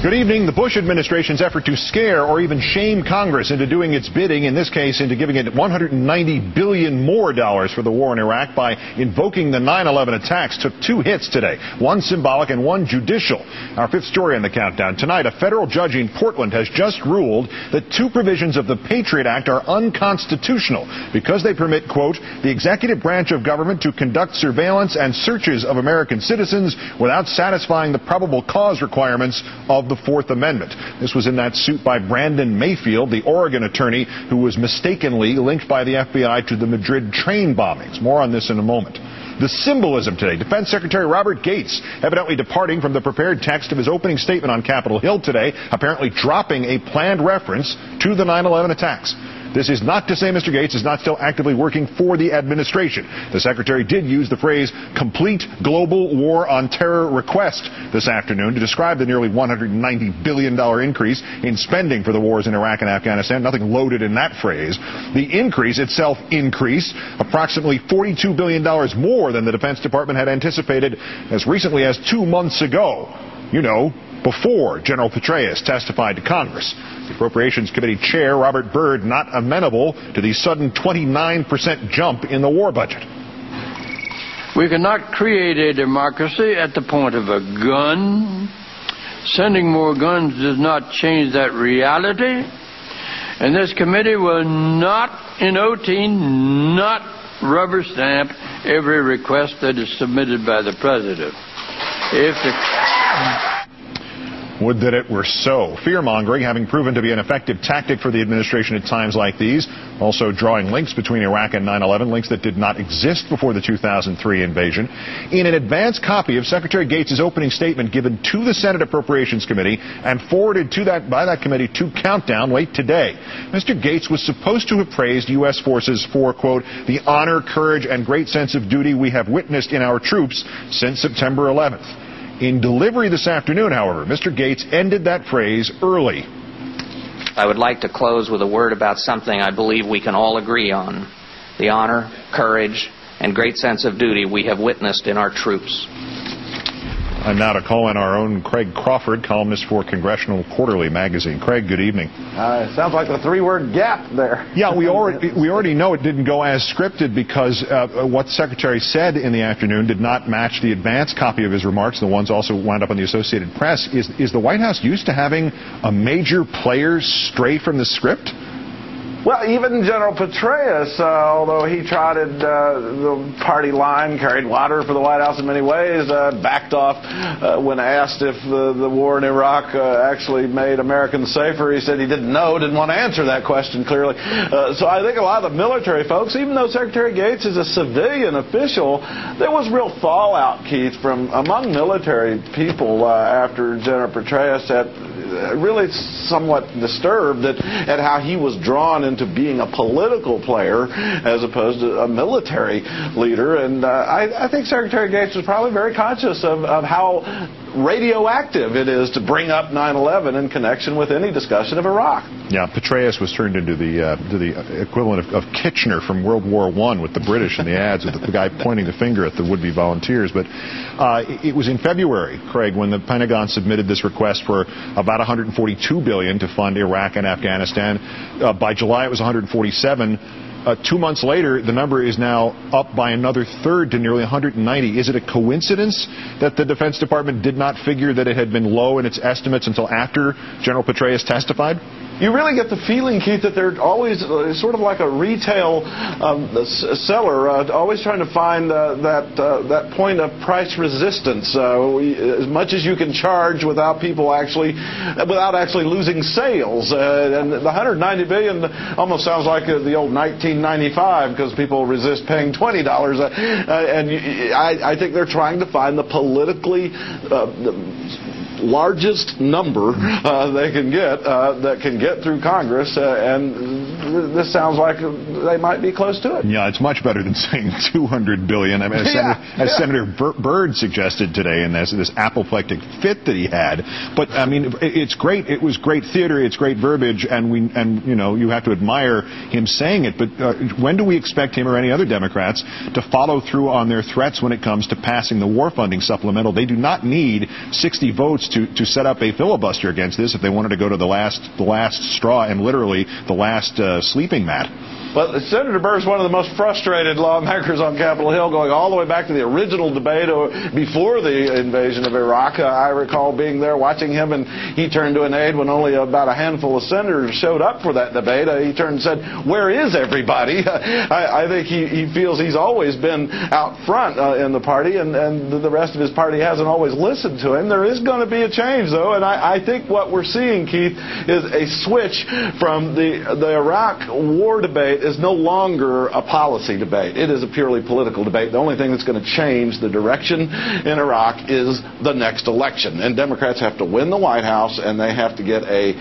Good evening. The Bush administration's effort to scare or even shame Congress into doing its bidding, in this case into giving it $190 billion more for the war in Iraq by invoking the 9/11 attacks, took two hits today, one symbolic and one judicial. Our fifth story on the countdown. Tonight, a federal judge in Portland has just ruled that two provisions of the Patriot Act are unconstitutional because they permit, quote, the executive branch of government to conduct surveillance and searches of American citizens without satisfying the probable cause requirements of the Fourth Amendment. This was in that suit by Brandon Mayfield, the Oregon attorney who was mistakenly linked by the FBI to the Madrid train bombings. More on this in a moment. The symbolism today. Defense Secretary Robert Gates evidently departing from the prepared text of his opening statement on Capitol Hill today, apparently dropping a planned reference to the 9/11 attacks. This is not to say Mr. Gates is not still actively working for the administration. The Secretary did use the phrase complete global war on terror request this afternoon to describe the nearly $190 billion increase in spending for the wars in Iraq and Afghanistan. Nothing loaded in that phrase. The increase itself increased approximately $42 billion more than the Defense Department had anticipated as recently as 2 months ago. You know, before General Petraeus testified to Congress. The Appropriations Committee Chair, Robert Byrd, not amenable to the sudden 29% jump in the war budget. We cannot create a democracy at the point of a gun. Sending more guns does not change that reality. And this committee will not, in OT, not rubber stamp every request that is submitted by the President. Would that it were so. Fear-mongering having proven to be an effective tactic for the administration at times like these. Also drawing links between Iraq and 9/11, links that did not exist before the 2003 invasion. In an advance copy of Secretary Gates' opening statement given to the Senate Appropriations Committee and forwarded by that committee to Countdown late today, Mr. Gates was supposed to have praised U.S. forces for, quote, the honor, courage, and great sense of duty we have witnessed in our troops since September 11th. In delivery this afternoon, however, Mr. Gates ended that phrase early. I would like to close with a word about something I believe we can all agree on. The honor, courage, and great sense of duty we have witnessed in our troops. And now to call in our own Craig Crawford, columnist for Congressional Quarterly magazine. Craig, good evening. Sounds like the three-word gap there. Yeah, we already know it didn't go as scripted because what the Secretary said in the afternoon did not match the advance copy of his remarks. The ones also wound up in the Associated Press. Is the White House used to having a major player stray from the script? Well, even General Petraeus, although he trotted the party line, carried water for the White House in many ways, backed off when asked if the war in Iraq actually made Americans safer. He said he didn't know, didn't want to answer that question clearly. So I think a lot of the military folks, even though Secretary Gates is a civilian official, there was real fallout, Keith, from among military people after General Petraeus had really somewhat disturbed at how he was drawn into being a political player as opposed to a military leader. And I think Secretary Gates was probably very conscious of how radioactive it is to bring up 9/11 in connection with any discussion of Iraq. Yeah, Petraeus was turned into the equivalent of Kitchener from World War I with the British in the ads, with the guy pointing the finger at the would-be volunteers. But it was in February, Craig, when the Pentagon submitted this request for about $142 billion to fund Iraq and Afghanistan. By July, it was $147. 2 months later, the number is now up by another third to nearly 190. Is it a coincidence that the Defense Department did not figure that it had been low in its estimates until after General Petraeus testified? You really get the feeling, Keith, that they're always sort of like a retail seller, always trying to find that point of price resistance, as much as you can charge without actually losing sales. And the $190 billion almost sounds like the old 1995 because people resist paying $20. And I think they're trying to find the politically largest number they can get that can get through Congress, and this sounds like they might be close to it. Yeah, it's much better than saying $200 billion. I mean, as Senator Byrd suggested today in this apoplectic fit that he had. But I mean, it's great. It was great theater. It's great verbiage, and you know, you have to admire him saying it. But when do we expect him or any other Democrats to follow through on their threats when it comes to passing the war funding supplemental? They do not need 60 votes to set up a filibuster against this if they wanted to go to the last straw and literally the last sleeping mat. But Senator Byrd's one of the most frustrated lawmakers on Capitol Hill, going all the way back to the original debate before the invasion of Iraq. I recall being there watching him, and he turned to an aide when only about a handful of senators showed up for that debate. He turned and said, "Where is everybody?" I think he feels he's always been out front in the party, and the rest of his party hasn't always listened to him. There is going to be a change, though, and I think what we're seeing, Keith, is a switch from the Iraq war debate is no longer a policy debate. It is a purely political debate. The only thing that's going to change the direction in Iraq is the next election. And Democrats have to win the White House, and they have to get a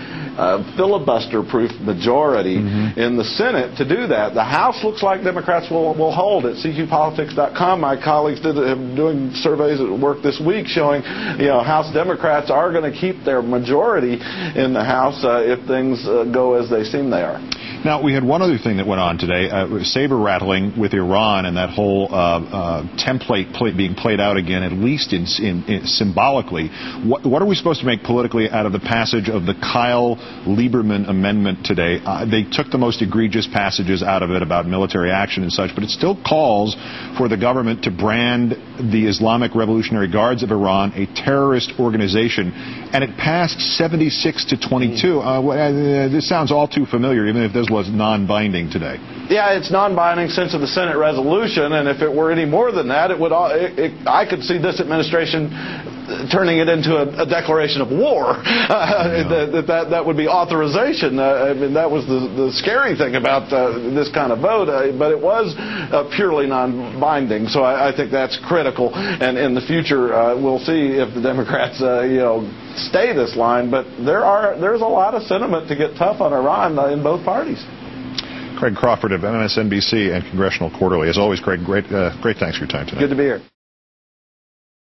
filibuster-proof majority in the Senate to do that. The House looks like Democrats will hold it. CQPolitics.com, my colleagues doing surveys at work this week showing, you know, House Democrats are going to keep their majority in the House if things go as they seem they are. Now, we had one other thing that went on today, saber-rattling with Iran and that whole template being played out again, at least in symbolically. What are we supposed to make politically out of the passage of the Kyle Lieberman amendment today? They took the most egregious passages out of it about military action and such, but it still calls for the government to brand the Islamic Revolutionary Guards of Iran a terrorist organization, and it passed 76 to 22. This sounds all too familiar, even if this was non-binding today. Yeah, it's non-binding since of the Senate resolution, and if it were any more than that, I could see this administration turning it into a declaration of war. That would be authorization. I mean, that was the scary thing about this kind of vote, but it was purely non-binding, so I think that's critical, and in the future we'll see if the Democrats stay this line, but there's a lot of sentiment to get tough on Iran in both parties. Craig Crawford of MSNBC and Congressional Quarterly. As always, Craig, great thanks for your time today. Good to be here.